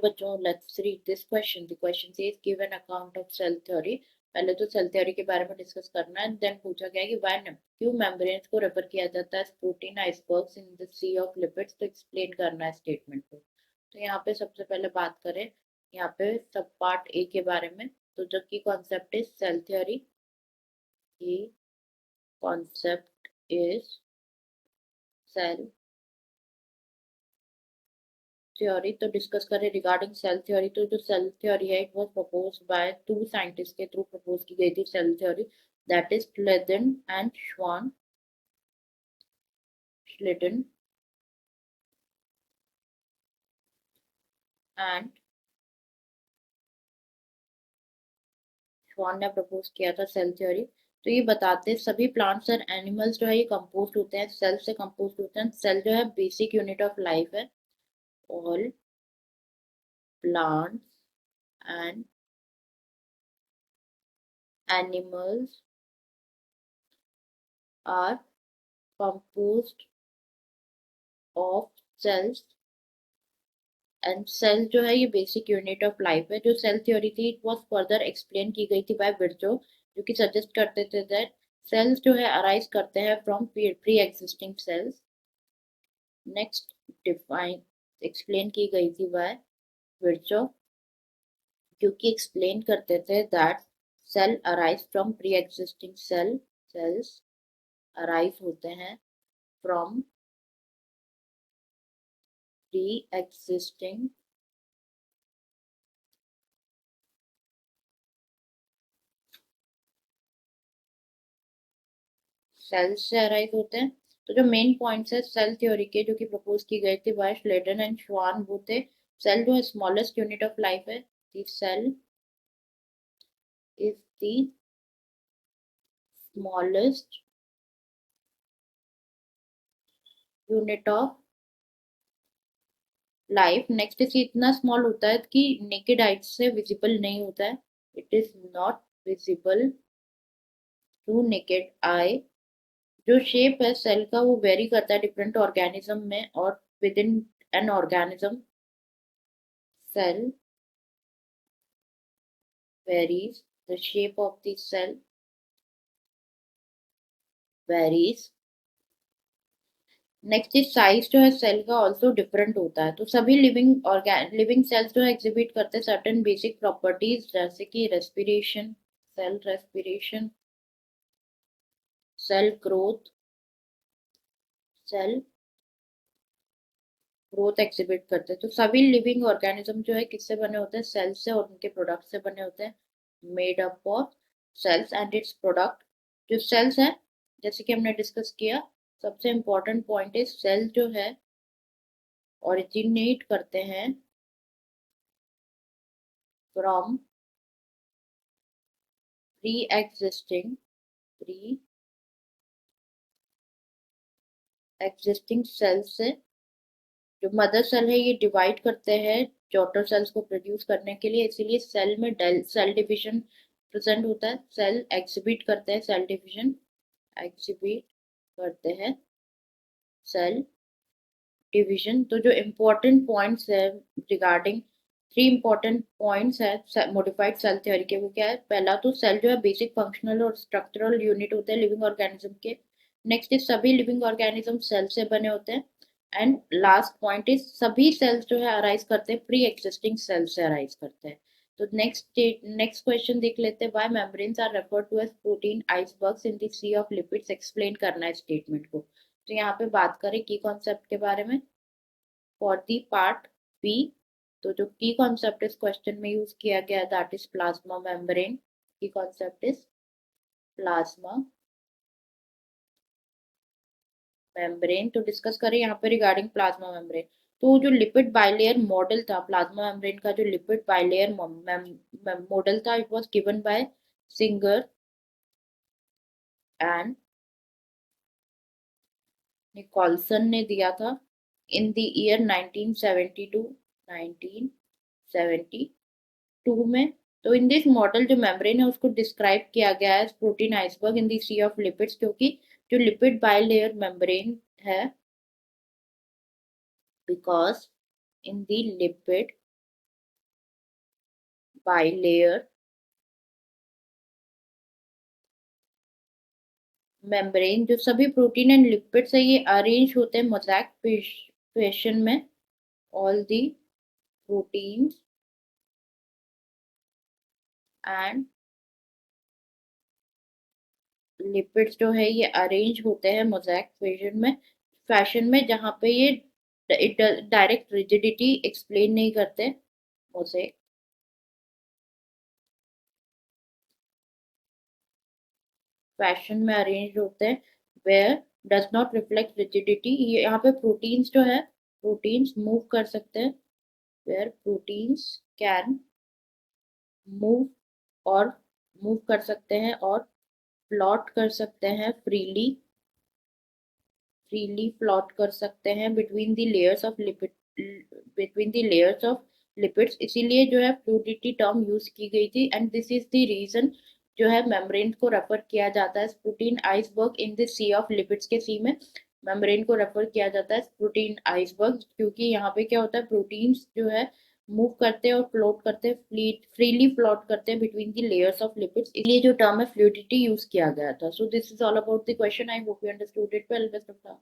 बच्चों, let's read this question. The question says give an account of cell theory. पहले तो cell theory के बारे में डिस्कस करना है. देन पूछा गया कि व्हाई क्यों मेम्ब्रेन्स को रेफर किया जाता है protein icebergs in the sea of lipids. तो एक्सप्लेन करना है स्टेटमेंट को. तो यहाँ पे सबसे पहले बात करें यहाँ पे सब पार्ट ए के बारे में. तो जो की कॉन्सेप्ट इज सेल थ्योरी. की कॉन्सेप्ट इज सेल थ्योरी. तो डिस्कस करें रिगार्डिंग सेल थ्योरी. तो जो सेल थ्योरी है it was proposed by two scientist के थ्रू प्रपोज की गई थी cell theory. That is Schleiden and Schwann. Schleiden and Schwann ने प्रपोज किया था सेल थ्योरी. तो ये बताते हैं सभी प्लांट्स और एनिमल्स जो है ये कंपोज होते हैं, सेल से कंपोज होते हैं. सेल जो है बेसिक यूनिट ऑफ लाइफ है. All plants and animals are composed of cells. And cell जो है ये बेसिक यूनिट ऑफ लाइफ है. जो सेल थ्योरी थी इट वाज फर्दर एक्सप्लेन की गई थी बाय विर्चो, जो कि सजेस्ट करते थे दैट सेल्स जो है अराइज करते हैं from pre existing cells. Next define explain की गई थी बाय विर्चो, क्योंकि एक्सप्लेन करते थे that cell arise from pre existing cells arise होते हैं फ्रॉम प्री एग्जिस्टिंग सेल्स से अराइज होते हैं. तो जो मेन पॉइंट्स है सेल थ्योरी के जो कि प्रपोज की गई थी बाय स्लेटन एंड श्वान वो थे. सेल जो है स्मॉलेस्ट यूनिट ऑफ लाइफ है. The cell is the smallest unit of life. Next is इतना स्मॉल होता है कि नेकेड आइज से विजिबल नहीं होता है. It is not visible to naked eye. जो शेप है सेल का वो वेरी करता है डिफरेंट ऑर्गेनिज्म में और within an organism cell varies. The shape of the cell varies. Next is size जो है सेल का ऑल्सो डिफरेंट होता है. तो सभी लिविंग सेल्स जो है एग्जिबिट करते हैं सर्टेन बेसिक प्रॉपर्टीज जैसे कि respiration, cell growth cell growth exhibit करते हैं. तो सभी लिविंग ऑर्गेनिज्म जो है किससे बने होते हैं, सेल्स से और उनके प्रोडक्ट से बने होते हैं. Made up of cells and its product. जो सेल्स है जैसे कि हमने डिस्कस किया सबसे इम्पोर्टेंट पॉइंट इज सेल जो है ओरिजिनेट करते हैं फ्रॉम प्री एग्जिस्टिंग सेल से. जो मदर सेल है ये डिवाइड करते हैं डॉटर सेल्स को प्रोड्यूस करने के लिए. इसीलिए सेल में सेल डिवीजन प्रेजेंट होता है. सेल एग्जिबिट करते हैं सेल डिवीजन एग्जिबिट करते हैं सेल डिवीजन. तो जो इम्पोर्टेंट पॉइंट्स है रिगार्डिंग 3 इम्पोर्टेंट पॉइंट्स है मॉडिफाइड सेल थ्योरी के. वो क्या है, पहला तो सेल जो है बेसिक फंक्शनल और स्ट्रक्चरल यूनिट होते हैं लिविंग ऑर्गेनिज्म के. नेक्स्ट इज सभी लिविंग ऑर्गेनिज्म सेल से बने होते हैं. एंड लास्ट पॉइंट इज सभी सेल्स जो है अराइज करते हैं प्री एग्जिस्टिंग सेल से अराइज करते हैं. तो नेक्स्ट क्वेश्चन देख लेते हैं. Why membranes are referred to as protein icebergs in the sea of lipids. Explain करना है स्टेटमेंट को. तो यहाँ पे बात करें की कॉन्सेप्ट के बारे में फॉर दी पार्ट बी. तो जो की कॉन्सेप्ट इस क्वेश्चन में यूज किया गया that is plasma membrane. Key concept is plasma membrane. तो डिस्कस करें यहाँ पे रिगार्डिंग प्लाज्मा मेम्ब्रेन. तो जो लिपिड बाइलेयर मॉडल था प्लाज्मा मेम्ब्रेन का, जो लिपिड बाइलेयर मॉडल था it was given by Singer and Nicolson ने दिया था इन द ईयर 1972 में. तो इन दिस मॉडल जो मेम्ब्रेन है उसको डिस्क्राइब किया गया है protein iceberg in the sea of lipids, क्योंकि जो लिपिड बाइलेयर मेम्ब्रेन है because in the lipid bilayer membrane. जो सभी प्रोटीन एंड लिपिड्स है ये अरेंज होते हैं मोज़ेक फैशन में। All the proteins and lipids जो है ये अरेंज होते हैं मोज़ेक फैशन में जहाँ पे ये डायरेक्ट रिजिडिटी एक्सप्लेन नहीं करते। मोज़ेक फैशन में अरेंज होते हैं where does not reflect rigidity. ये यहाँ पे प्रोटीन्स जो है प्रोटीन्स मूव कर सकते हैं वेयर प्रोटीन्स कैन मूव और मूव कर सकते हैं और प्लॉट कर सकते हैं फ्रीली प्लॉट कर सकते हैं between the layers of lipid lipids. इसीलिए जो है फ्लूइडिटी टर्म यूज की गई थी and this is the reason जो है मेम्ब्रेन को रेफर किया जाता है protein iceberg in the sea of lipids के सी में मेम्ब्रेन को रेफर किया जाता है प्रोटीन आइसबर्ग क्योंकि यहाँ पे क्या होता है प्रोटीन्स जो है मूव करते हैं और फ्लोट करते हैं फ्रीली फ्लोट करते हैं between the layers of lipids. इसलिए जो टर्म है फ्लूइडिटी यूज किया गया था। So this is all about the question. I hope you understood it well. Best of luck.